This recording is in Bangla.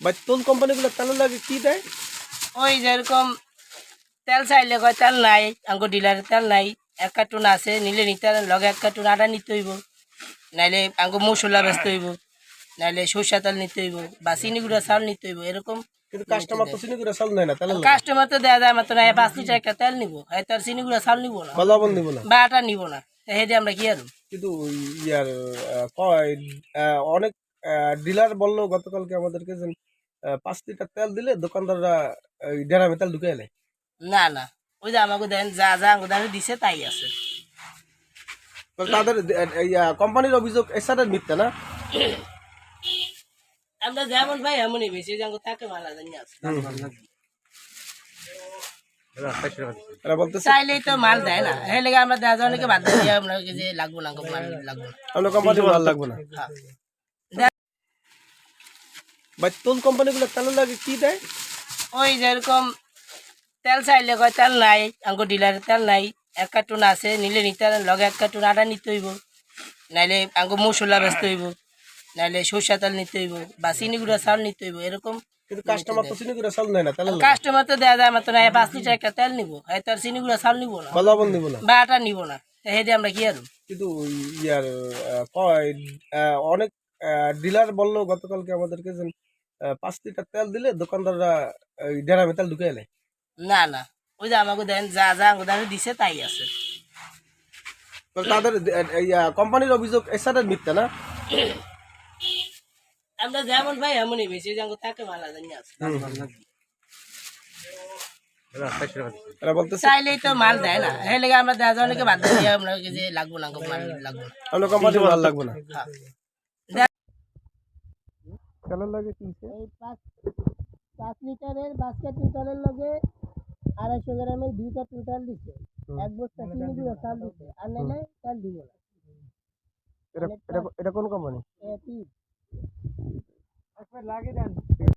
ভাই তোল কোম্পানিগুলো তেলের লাগে কি দেয়? ওই যেরকম তেল চাইলে কয় তেল নাই, আঙ্গো ডিলারের তেল নাই, 1 কার্টুন আছে নিলে নিতে লগে 1 কার্টুন আটা নিতে হইব, নাইলে আঙ্গো মশলা বেচতে হইব, নাইলে সরষা তেল নিতে হইব বা চিনি গুঁড়া চাউল নিতে হইব। এরকম কিন্তু কাস্টমার তো চিনি করে চাল নেয় না তেলের লাগে। কাস্টমার তো দেওয়া যায় মাত্র 5 লিটার একটা তেল নিবো, হয়তো আর চিনি গুঁড়া চাউল নিবো না বা লবণ দিব না। বা আটা নিবো না, হেঁটে আমরা কি আরো। কিন্তু ইয়ার অনেক ডিলার বললো গতকালকে আমাদেরকে যে 5 লিটার তেল দিলে দোকানদাররা ড্রামে তেল ঢুকে এলে। না না, ওই যে আমাকে দেন যা যা আমাকে দামে দিছে তাই আছে। তাদের কোম্পানির অভিযোগ এসারের মিথ্যা না? আমরা যেমন ভাই এমনই বেশি যে তাকে মালা জানি আছে। এরা বলতেছে চাইলেই তো মাল দেয় না, এই লেগে আমরা দেওয়া যাওয়া বাধ্য দিয়ে আমরা যে লাগবো না গো, মাল লাগবো না। আমরা কোম্পানি মাল লাগবে না। হ্যাঁ। ভাই তোল কোম্পানিগুলো তেলের লাগে কি দেয়? ওই যেরকম তেল চাইলে কয় তেল নাই, আঙ্গো ডিলারের তেল নাই, 1 কার্টুন আছে নিলে নিতে লগে 1 কার্টুন আটা নিতে হইব, নাইলে আঙ্গো মশলা বেচতে হইব, নাইলে সরষা তেল নিতে হইব বা চিনি গুঁড়া চাউল নিতে হইব। এরকম কিন্তু কাস্টমার তো চিনি করে চাল নেয় না তেলের লাগে। কাস্টমার তো দেওয়া যায় মাত্র 5 লিটার একটা তেল নিবো, হয়তো আর চিনি গুঁড়া চাউল নিবো না বা লবণ দিব না। বা আটা নিবো না, হেঁটে আমরা কি আরো। কিন্তু ইয়ার অনেক ডিলার বললো গতকালকে আমাদেরকে যে 5 লিটার তেল দিলে দোকানদাররা ড্রামে তেল ঢুকে এলে। না না, ওই যে আমাকে দেন যা যা আমাকে দামে দিছে তাই আছে। তাদের কোম্পানির অভিযোগ এসারের মিথ্যা না? আমরা যেমন ভাই এমনই বেশি যে তাকে মালা জানি আছে। এরা বলতেছে চাইলেই তো মাল দেয় না, এই লেগে আমরা দেওয়া যাওয়া বাধ্য দিয়ে আমরা যে লাগবো না গো, মাল লাগবো না। আমরা কোম্পানি মাল লাগবে না। হ্যাঁ। তেলের লাগে কি? এই 5 লিটারের বাস্কেট তেলের লগে 250 গ্রামের 2 কার্টুন তেল দিচ্ছে, 1 বস্তা চিনি গুঁড়া চাল দিচ্ছে, আর নাইলে তেল দিব না। এটা কোন কোম্পানি? লাগে দেন।